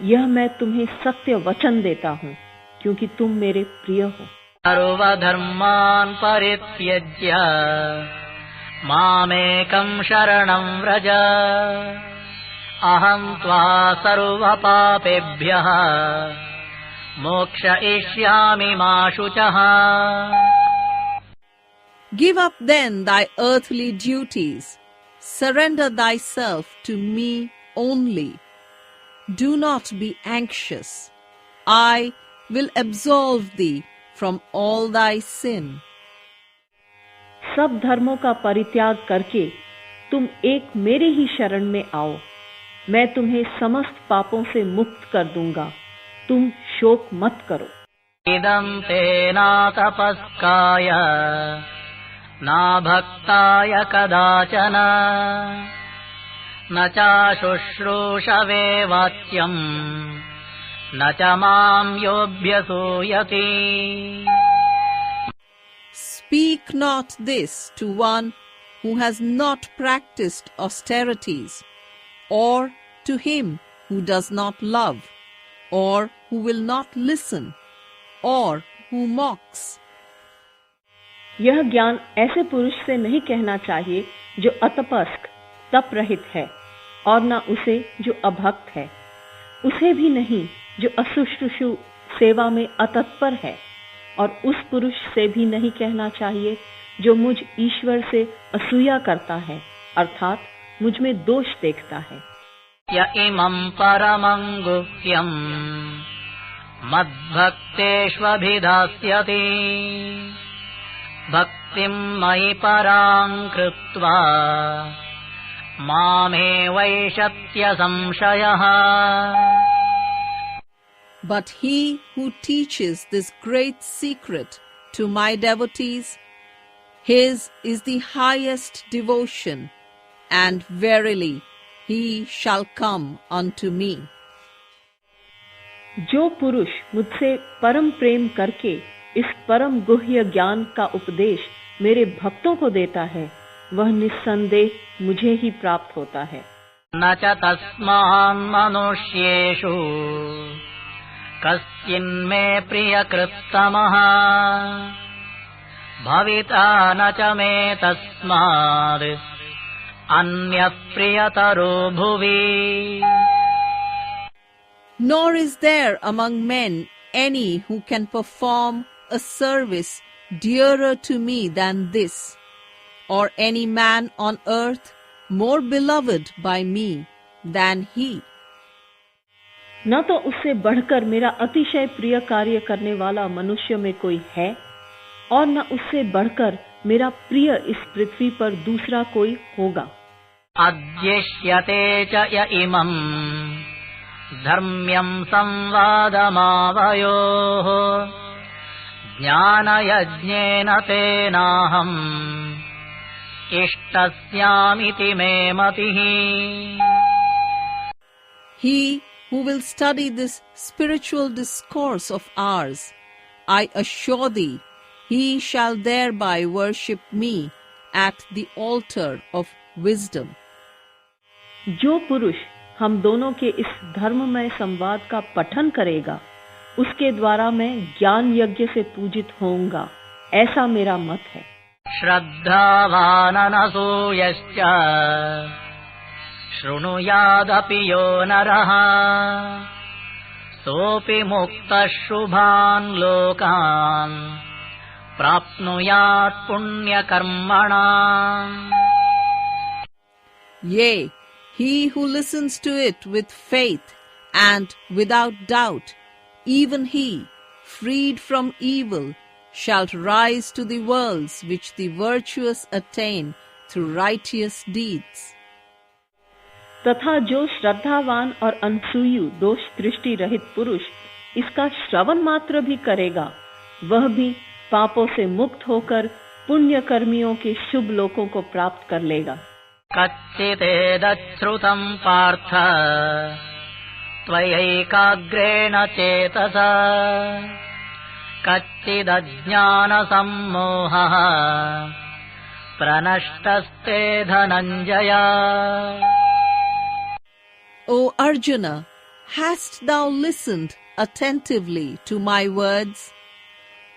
यह मैं तुम्हें सत्य वचन देता हूँ, क्योंकि तुम मेरे प्रिय हो। सर्वधर्मान् परित्यज्य मामेकं शरणं व्रज अहं त्वा सर्वपापेभ्यः मोक्षयिष्यामि मा शुचः। Give up then thy earthly duties. Surrender thyself to me only. Do not be anxious. I will absolve thee from all thy sin. सब धर्मों का परित्याग करके तुम एक मेरे ही शरण में आओ। मैं तुम्हें समस्त पापों से मुक्त कर दूंगा। तुम शोक मत करो। इदं ते न तपस्काय न भक्ताय कदाचन न च शुश्रूषवे वाच्यम् न च मां योऽभ्यसूयति। Speak not this to one who has not practiced austerities, or to him who does not love, or who will not listen, or who mocks. यह ज्ञान ऐसे पुरुष से नहीं कहना चाहिए जो अतपस्क, तप रहित है, और न उसे जो अभक्त है, उसे भी नहीं जो अशुश्रूषु सेवा में अतत्पर है, और उस पुरुष से भी नहीं कहना चाहिए जो मुझ ईश्वर से असूया करता है, अर्थात मुझ में दोष देखता है। य इमं परमं गुह्यं मद्भक्तेष्वभिधास्यति भक्तिं मयि परां कृत्वा मामेवैषत्य संशयः। But he who teaches this great secret to my devotees, his is the highest devotion, and verily he shall come unto me. जो पुरुष मुझसे परम प्रेम करके इस परम गुह्य ज्ञान का उपदेश मेरे भक्तों को देता है, वह निस्संदेह मुझे ही प्राप्त होता है। न च तस्मान् मनुष्येषु कस्मिन्मे प्रियकृत्तमः भविता न च मे तस्माद् अन्यः प्रियतरो भुवि। Nor is there among men any who can perform a service dearer to me than this, or any man on earth more beloved by me than he. न तो उससे बढ़कर मेरा अतिशय प्रिय कार्य करने वाला मनुष्य में कोई है, और न उससे बढ़कर मेरा प्रिय इस पृथ्वी पर दूसरा कोई होगा। अद्यष्यते च य इमं धर्म्यं संवादमावयोः ज्ञानयज्ञेन तेनाहम् इष्टस्यामिति मे मतिः। He who will study this spiritual discourse of ours, I assure thee, he shall thereby worship me at the altar of wisdom. जो पुरुष हम दोनों के इस धर्ममय संवाद का पठन करेगा, उसके द्वारा मैं ज्ञान यज्ञ से पूजित होऊंगा, ऐसा मेरा मत है। श्रद्धावाननसूयश्च शृणुयादपि यो नरः सोऽपि मुक्तः शुभान् लोकान् प्राप्नुयात् पुण्यकर्मणाम्। Yea, he who listens to it with faith and without doubt, even he, freed from evil, shall rise to the worlds which the virtuous attain through righteous deeds. तथा जो श्रद्धावान और अनसूयु दोष दृष्टि रहित पुरुष इसका श्रवण मात्र भी करेगा, वह भी पापों से मुक्त होकर पुण्य कर्मियों के शुभ लोकों को प्राप्त कर लेगा। कच्चिदेदच्छ्रुतं पार्थ त्वयैकाग्रेण चेतसा कच्चिदज्ञानसम्मोहः प्रनष्टस्ते Dhananjaya. O Arjuna, hast thou listened attentively to my words?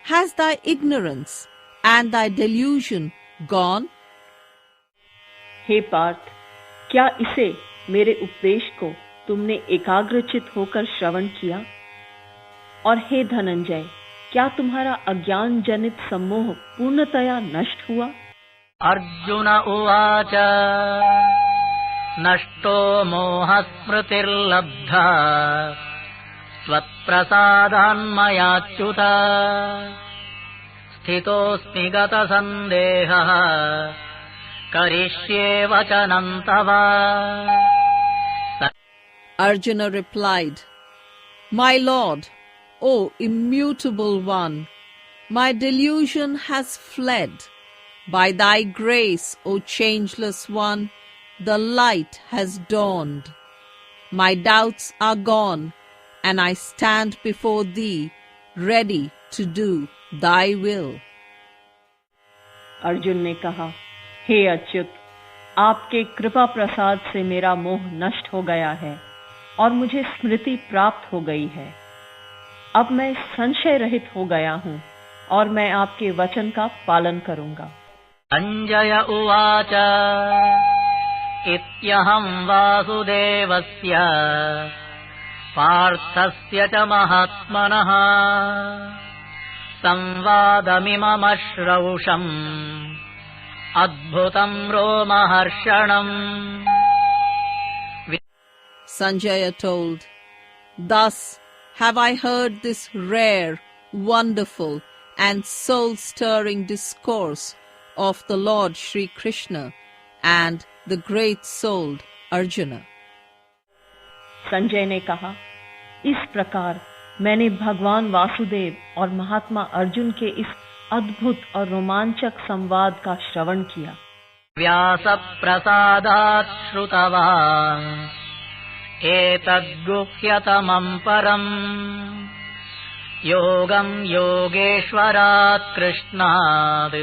Has thy ignorance and thy delusion gone? हे पार्थ, क्या इसे मेरे उपदेश को तुमने एकाग्रचित होकर श्रवण किया? और हे धनंजय, क्या तुम्हारा अज्ञान जनित सम्मोह पूर्णतया नष्ट हुआ? अर्जुन उवाच नष्टो मोहस्मृतिर्लब्धा त्वत्प्रसादान्मयाच्युत स्थितोऽस्मि गतसन्देहः करिष्ये वचनं तव। Arjuna replied, My Lord, O immutable one, my delusion has fled. By thy grace, O changeless one, the light has dawned. My doubts are gone, and I stand before thee, ready to do thy will. Arjuna ने कहा, हे अच्युत, आपके कृपा प्रसाद से मेरा मोह नष्ट हो गया है और मुझे स्मृति प्राप्त हो गई है। अब मैं संशय रहित हो गया हूँ और मैं आपके वचन का पालन करूंगा। संजय उवाच इत्यहं वासुदेवस्य पार्थस्य च महात्मनः संवादमिममश्रौषम् अद्भुतं रोमहर्षणम्। Sanjaya told, Thus have I heard this rare, wonderful and soul-stirring discourse of the Lord Shri Krishna and the great-souled Arjuna. Sanjaya ने कहा, इस प्रकार मैंने भगवान वासुदेव और महात्मा अर्जुन के इस अद्भुत और रोमांचक संवाद का श्रवण किया। व्यासप्रसादात् श्रुतवान् एतद्गुह्यतमं परम् योगं योगेश्वरात् कृष्णात्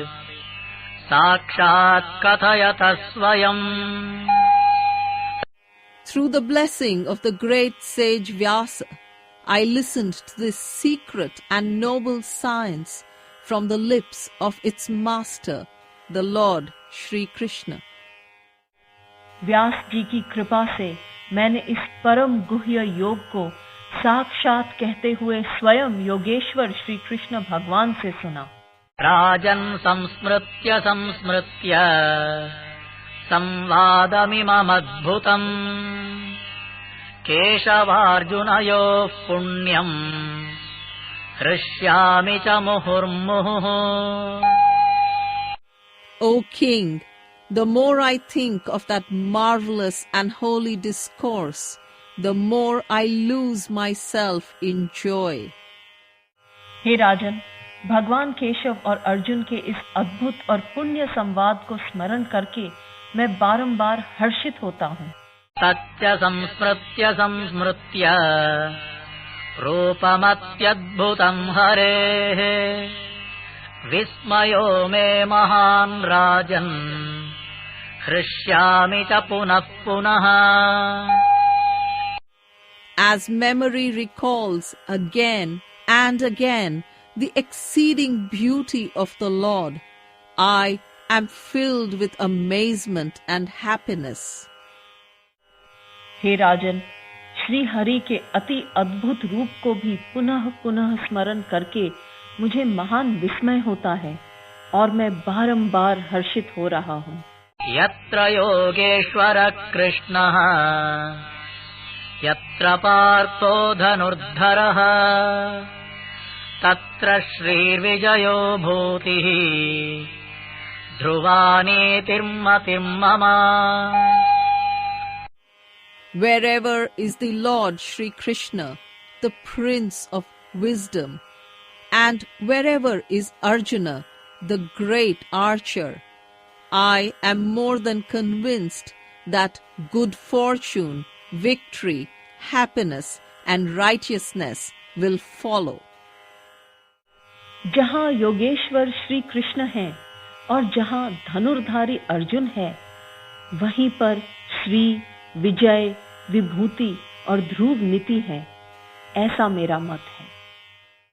साक्षात् कथयतः स्वयम्। Through the blessing of the great sage Vyasa, I listened to this secret and noble science from the lips of its master, the Lord Shri Krishna. Vyasa जी की कृपा से मैंने इस परम गुह्य योग को साक्षात कहते हुए स्वयं योगेश्वर श्री कृष्ण भगवान से सुना। राजन् संस्मृत्य संस्मृत्य संवादमिममद्भुतम् केशवार्जुनयोः पुण्यम् हृष्यामि च मुहुर्मुहुः। O King, the more I think of that marvelous and holy discourse, the more I lose myself in joy. हे राजन, भगवान केशव और अर्जुन के इस अद्भुत और पुण्य संवाद को स्मरण करके मैं बारंबार हर्षित होता हूँ। सत्य संस्मृत्य संस्मृत्य रूपमत्यद्भुतं हरेः विस्मयो मे महान् राजन् हृष्यामि च पुनः पुनः। As memory recalls again and again the exceeding beauty of the Lord, I am filled with amazement and happiness. हे राजन, श्री हरि के अति अद्भुत रूप को भी पुनः पुनः स्मरण करके मुझे महान विस्मय होता है और मैं बारंबार हर्षित हो रहा हूँ। यत्र योगेश्वर कृष्णः यत्र पार्थो धनुर्धरः तत्र श्रीर्विजयो भूतिः ध्रुवा नीतिर्मतिर्मम। wherever is the Lord Shri Krishna, the Prince of Wisdom, and wherever is Arjuna, the great archer, I am more than convinced that good fortune, victory, happiness, and righteousness will follow. जहाँ योगेश्वर श्री कृष्ण हैं और जहाँ धनुर्धारी अर्जुन है, वहीं पर श्री, विजय, विभूति और ध्रुव नीति है, ऐसा मेरा मत है।